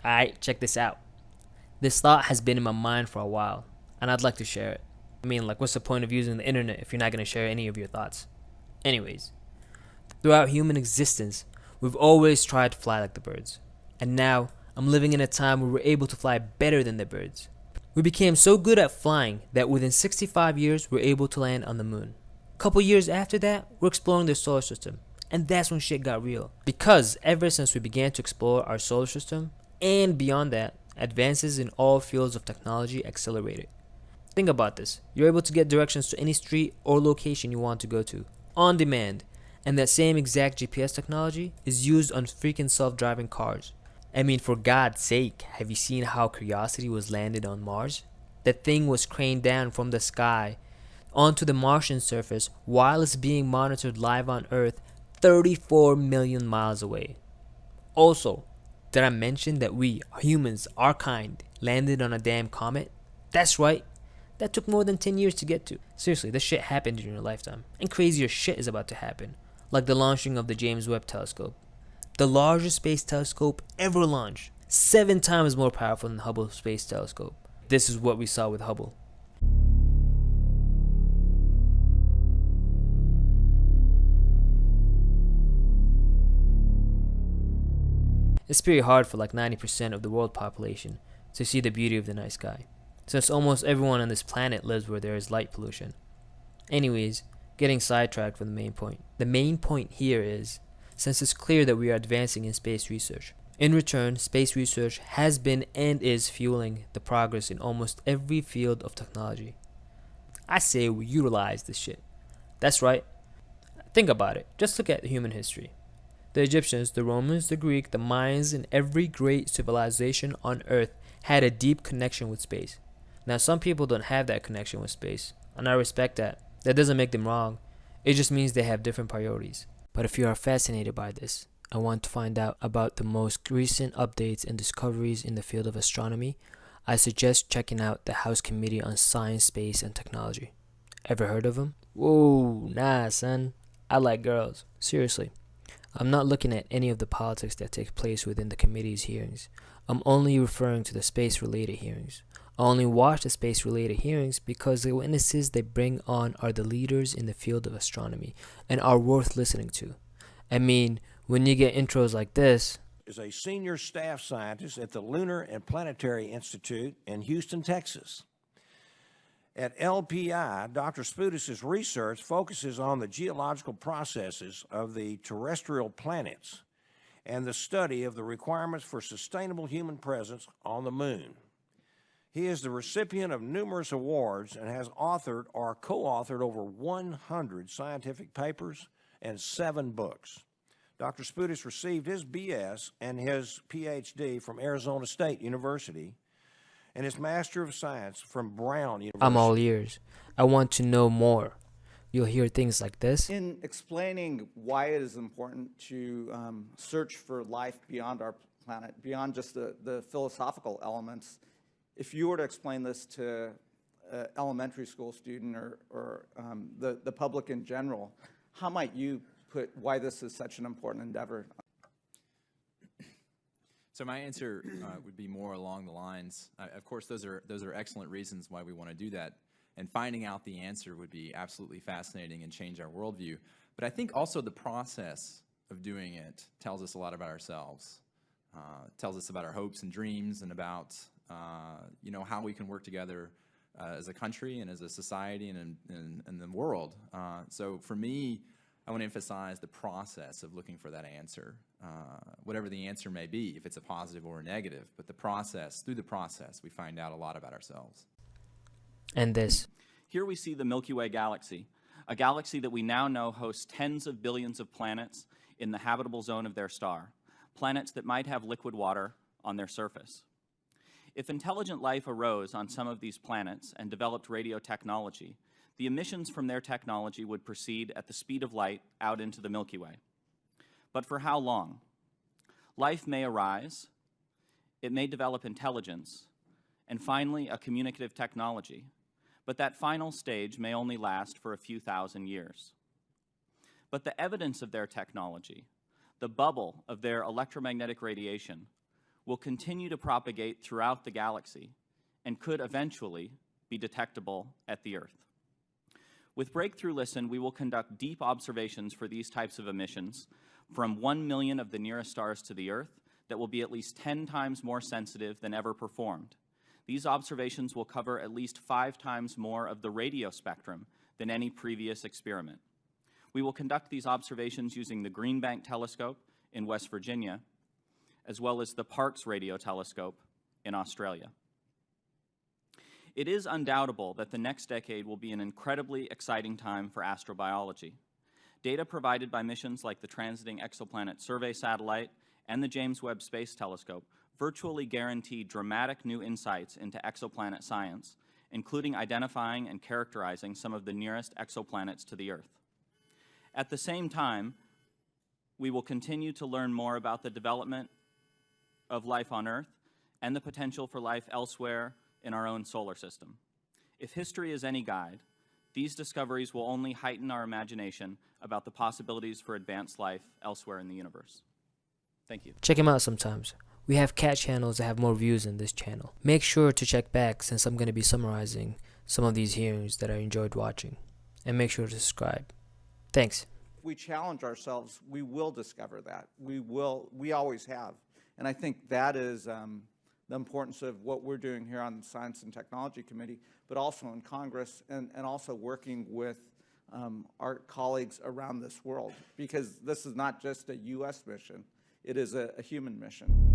Alright, check this out. This thought has been in my mind for a while, and I'd like to share it. I mean, like, what's the point of using the internet if you're not going to share any of your thoughts? Anyways, throughout human existence, we've always tried to fly like the birds. And now, I'm living in a time where we're able to fly better than the birds. We became so good at flying that within 65 years, we're able to land on the moon. A couple years after that, we're exploring the solar system. And that's when shit got real. Because ever since we began to explore our solar system, and beyond that, advances in all fields of technology accelerated. Think about this. You're able to get directions to any street or location you want to go to, on demand. And that same exact GPS technology is used on freaking self-driving cars. I mean, for God's sake, have you seen how Curiosity was landed on Mars? That thing was craned down from the sky onto the Martian surface while it's being monitored live on Earth 34 million miles away. Also, did I mention that we, humans, our kind, landed on a damn comet? That's right. That took more than 10 years to get to. Seriously, this shit happened in your lifetime. And crazier shit is about to happen. Like the launching of the James Webb Telescope. The largest space telescope ever launched. 7 times more powerful than the Hubble Space Telescope. This is what we saw with Hubble. It's pretty hard for like 90% of the world population to see the beauty of the night sky, since almost everyone on this planet lives where there is light pollution. Anyways, getting sidetracked from the main point. The main point here is, since it's clear that we are advancing in space research, in return, space research has been and is fueling the progress in almost every field of technology. I say we utilize this shit. That's right. Think about it. Just look at human history. The Egyptians, the Romans, the Greek, the Mayans, and every great civilization on Earth had a deep connection with space. Now, some people don't have that connection with space, and I respect that. That doesn't make them wrong. It just means they have different priorities. But if you are fascinated by this and want to find out about the most recent updates and discoveries in the field of astronomy, I suggest checking out the House Committee on Science, Space, and Technology. Ever heard of them? Whoa, nah, son. I like girls. Seriously. I'm not looking at any of the politics that take place within the committee's hearings. I'm only referring to the space-related hearings. I only watch the space-related hearings because the witnesses they bring on are the leaders in the field of astronomy and are worth listening to. I mean, when you get intros like this... is a senior staff scientist at the Lunar and Planetary Institute in Houston, Texas. At LPI, Dr. Spudis' research focuses on the geological processes of the terrestrial planets and the study of the requirements for sustainable human presence on the moon. He is the recipient of numerous awards and has authored or co-authored over 100 scientific papers and 7 books. Dr. Spudis received his BS and his PhD from Arizona State University and his Master of Science from Brown University. I'm all ears. I want to know more. You'll hear things like this. In explaining why it is important to search for life beyond our planet, beyond just the philosophical elements, if you were to explain this to an elementary school student or the public in general, how might you put why this is such an important endeavor? So my answer would be more along the lines, of course, those are excellent reasons why we want to do that, and finding out the answer would be absolutely fascinating and change our worldview. But I think also the process of doing it tells us a lot about ourselves, tells us about our hopes and dreams and about how we can work together as a country and as a society and in the world. So for me, I want to emphasize the process of looking for that answer, whatever the answer may be, if it's a positive or a negative. But the process, through the process, we find out a lot about ourselves. And this. Here we see the Milky Way galaxy, a galaxy that we now know hosts tens of billions of planets in the habitable zone of their star, planets that might have liquid water on their surface. If intelligent life arose on some of these planets and developed radio technology, the emissions from their technology would proceed at the speed of light out into the Milky Way. But for how long? Life may arise, it may develop intelligence, and finally a communicative technology. But that final stage may only last for a few thousand years. But the evidence of their technology, the bubble of their electromagnetic radiation, will continue to propagate throughout the galaxy and could eventually be detectable at the Earth. With Breakthrough Listen, we will conduct deep observations for these types of emissions from 1 million of the nearest stars to the Earth that will be at least 10 times more sensitive than ever performed. These observations will cover at least 5 times more of the radio spectrum than any previous experiment. We will conduct these observations using the Green Bank Telescope in West Virginia, as well as the Parkes Radio Telescope in Australia. It is undoubtable that the next decade will be an incredibly exciting time for astrobiology. Data provided by missions like the Transiting Exoplanet Survey Satellite and the James Webb Space Telescope virtually guarantee dramatic new insights into exoplanet science, including identifying and characterizing some of the nearest exoplanets to the Earth. At the same time, we will continue to learn more about the development of life on Earth and the potential for life elsewhere in our own solar system. If history is any guide, these discoveries will only heighten our imagination about the possibilities for advanced life elsewhere in the universe. Thank you. Check him out sometimes. We have cat channels that have more views than this channel. Make sure to check back since I'm going to be summarizing some of these hearings that I enjoyed watching. And make sure to subscribe. Thanks. If we challenge ourselves, we will discover that. We always have. And I think that is the importance of what we're doing here on the Science and Technology Committee, but also in Congress and also working with our colleagues around this world, because this is not just a U.S. mission, it is a human mission.